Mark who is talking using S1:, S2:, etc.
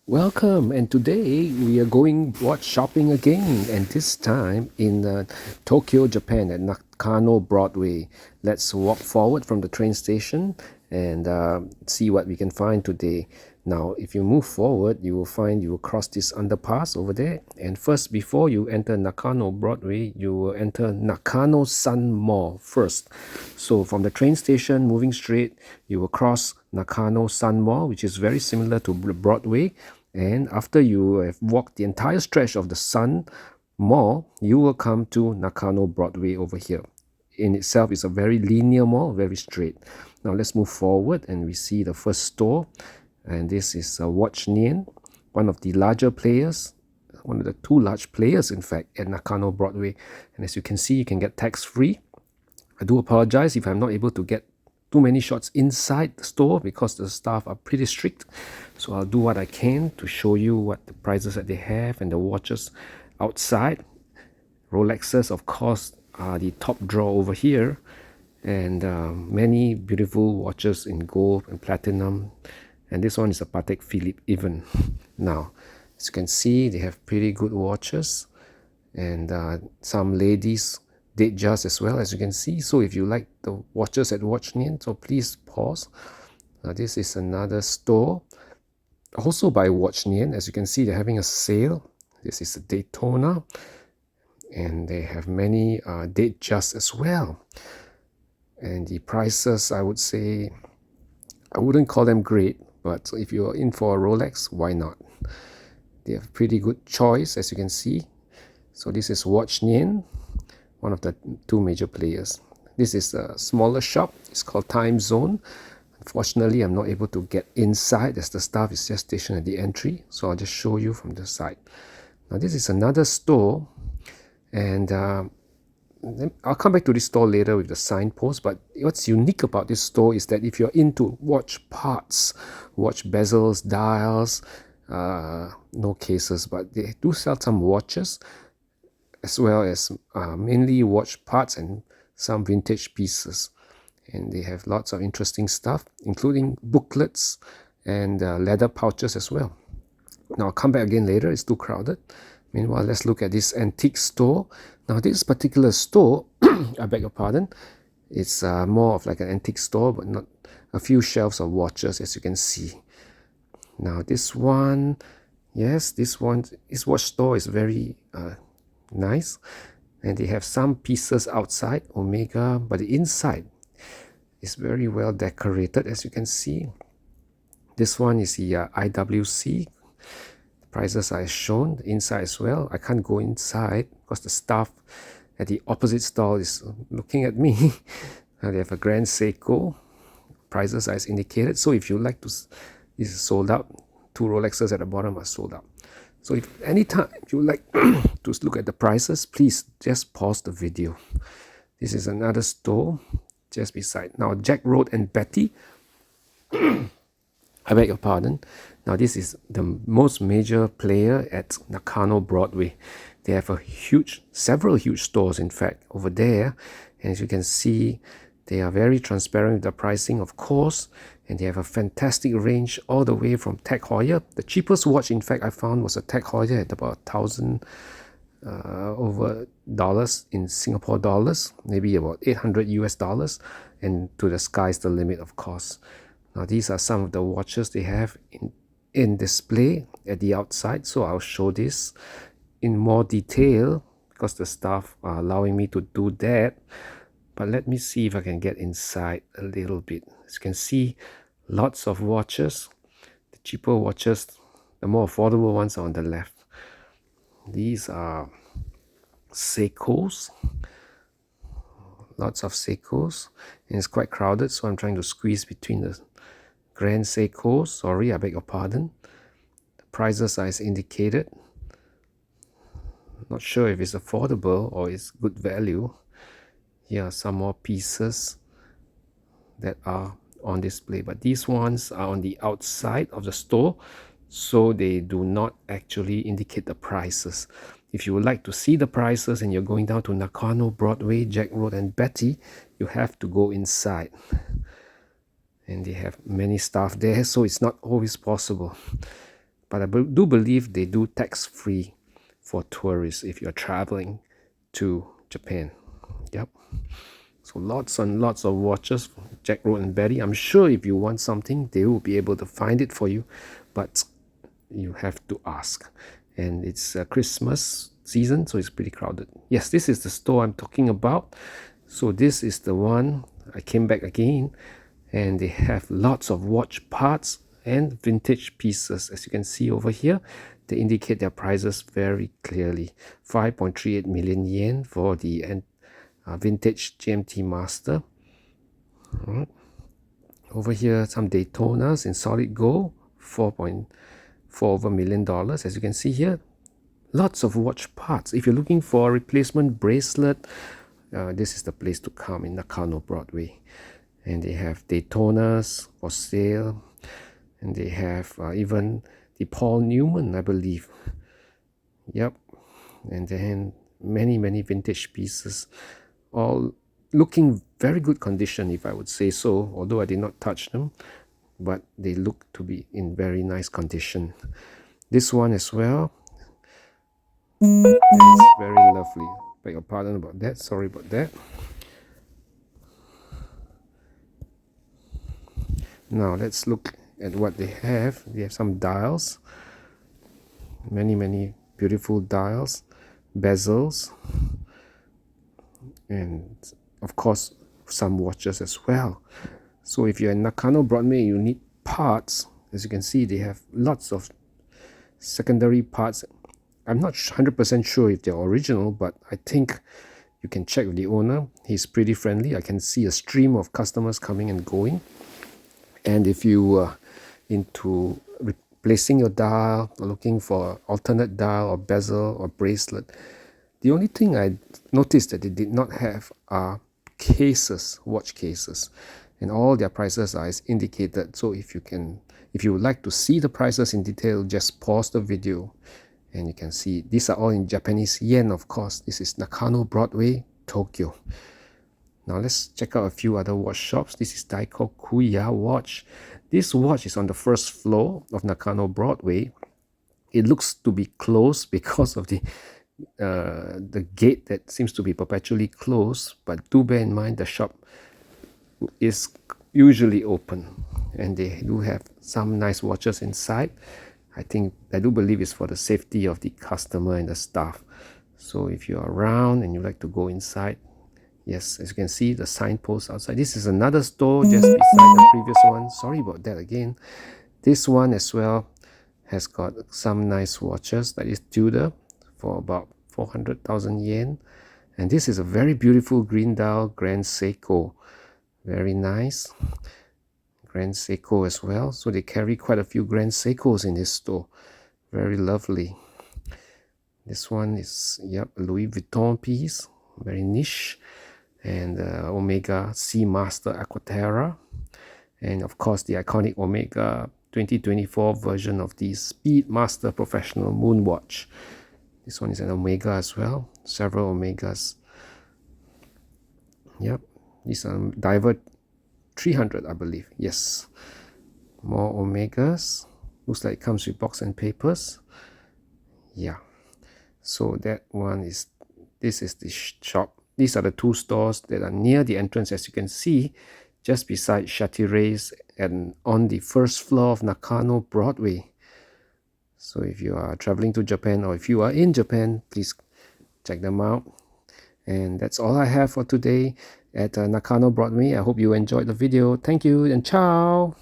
S1: Welcome, and today we are going watch shopping again, and this time in Tokyo, Japan, at Nakano Broadway. Let's walk forward from the train station and see what we can find today. Now, if you move forward, you will cross this underpass over there. And first, before you enter Nakano Broadway, you will enter Nakano Sun Mall first. So from the train station, moving straight, you will cross Nakano Sun Mall, which is very similar to Broadway. And after you have walked the entire stretch of the Sun Mall, you will come to Nakano Broadway over here. In itself, it's a very linear mall, very straight. Now let's move forward and we see the first store. And this is Watch Nien, one of the larger players, one of the two large players, in fact, at Nakano Broadway. And as you can see, you can get tax-free. I do apologize if I'm not able to get too many shots inside the store because the staff are pretty strict. So I'll do what I can to show you what the prices that they have and the watches outside. Rolexes, of course, are the top draw over here, and many beautiful watches in gold and platinum. And this one is a Patek Philippe even. Now, as you can see, they have pretty good watches, and some ladies date just as well, as you can see. So if you like the watches at Watch Nien, so please pause. This is another store, also by Watch Nien. As you can see, they're having a sale. This is a Daytona, and they have many date just as well. And the prices, I would say, I wouldn't call them great, but if you're in for a Rolex, why not? They have pretty good choice, as you can see. So this is Watch Nien, one of the two major players. This is a smaller shop. It's called Time Zone. Unfortunately, I'm not able to get inside as the staff is just stationed at the entry. So I'll just show you from the side. Now this is another store, and I'll come back to this store later with the signpost. But what's unique about this store is that if you're into watch parts, watch bezels, dials, no cases, but they do sell some watches, as well as mainly watch parts and some vintage pieces. And they have lots of interesting stuff, including booklets and leather pouches as well. Now I'll come back again later, it's too crowded. Meanwhile, let's look at this antique store. Now this particular store, I beg your pardon, it's more of like an antique store, but not a few shelves of watches, as you can see. Now this one, yes, this watch store is very nice, and they have some pieces outside Omega, but the inside is very well decorated, as you can see. This one is the IWC. The prices are shown, the inside as well. I can't go inside because the staff at the opposite stall is looking at me. They have a Grand Seiko. Prices are as indicated. So if you like to, this is sold out. Two Rolexes at the bottom are sold out. So if anytime you like to look at the prices, please just pause the video. This is another store just beside. Now Jack Road and Betty, I beg your pardon. Now this is the most major player at Nakano Broadway. They have several huge stores, in fact, over there. And as you can see, they are very transparent with the pricing, of course. And they have a fantastic range all the way from Tag Heuer. The cheapest watch, in fact, I found was a Tag Heuer at about 1,000 over dollars in Singapore dollars, maybe about 800 US dollars. And to the sky's the limit, of course. Now these are some of the watches they have in display at the outside. So I'll show this in more detail because the staff are allowing me to do that. But let me see if I can get inside a little bit. As you can see, lots of watches. The cheaper watches, the more affordable ones are on the left. These are Seikos. Lots of Seikos. And it's quite crowded, so I'm trying to squeeze between the Grand Seikos. Sorry, I beg your pardon. The prices are as indicated. Not sure if it's affordable or it's good value. Here are some more pieces that are on display, but these ones are on the outside of the store, so they do not actually indicate the prices. If you would like to see the prices and you're going down to Nakano Broadway, Jack Road and Betty, you have to go inside. And they have many staff there, so it's not always possible. but I do believe they do tax-free for tourists if you're traveling to Japan. Yep. So lots and lots of watches, Jack, Road and Betty. I'm sure if you want something, they will be able to find it for you, but you have to ask. And it's Christmas season, so it's pretty crowded. Yes, this is the store I'm talking about. So this is the one. I came back again, and they have lots of watch parts and vintage pieces. As you can see over here, they indicate their prices very clearly. 5.38 million yen for the vintage GMT Master. Over here, some Daytonas in solid gold, 4.4 million dollars. As you can see here, lots of watch parts. If you're looking for a replacement bracelet, this is the place to come in Nakano Broadway. And they have Daytonas for sale, and they have even the Paul Newman, I believe. Yep. And then many vintage pieces, all looking very good condition, if I would say so, although I did not touch them, but they look to be in very nice condition. This one as well, and it's very lovely. Beg your pardon about that, sorry about that. Now let's look at what they have. They have some dials, many beautiful dials, bezels, and of course some watches as well. So if you're in Nakano Broadway, you need parts. As you can see, they have lots of secondary parts. I'm not 100% sure if they're original, but I think you can check with the owner. He's pretty friendly. I can see a stream of customers coming and going. And if you are into replacing your dial or looking for alternate dial or bezel or bracelet, the only thing I noticed that they did not have are cases, watch cases, and all their prices are indicated. So if you would like to see the prices in detail, just pause the video and you can see these are all in Japanese yen, of course. This is Nakano Broadway, Tokyo. Now let's check out a few other watch shops. This is Daikokuya watch. This watch is on the first floor of Nakano Broadway. It looks to be closed because of the gate that seems to be perpetually closed, but do bear in mind the shop is usually open, and they do have some nice watches inside. I do believe it's for the safety of the customer and the staff. So if you're around and you like to go inside, yes, as you can see, the signpost outside. This is another store just beside the previous one. Sorry about that again. This one as well has got some nice watches. That is Tudor for about 400,000 yen. And this is a very beautiful green dial Grand Seiko. Very nice. Grand Seiko as well. So they carry quite a few Grand Seikos in this store. Very lovely. This one is, yep, a Louis Vuitton piece. Very niche. And Omega Seamaster Aquaterra, and of course the iconic Omega 2024 version of the Speedmaster Professional Moonwatch. This one is an Omega as well, several Omegas. Yep, these are Diver 300, I believe. Yes, more Omegas. Looks like it comes with box and papers. Yeah, so that one is, this is the shop. These are the two stores that are near the entrance, as you can see, just beside Chateraise and on the first floor of Nakano Broadway. So if you are traveling to Japan or if you are in Japan, please check them out. And that's all I have for today at Nakano Broadway. I hope you enjoyed the video. Thank you and ciao!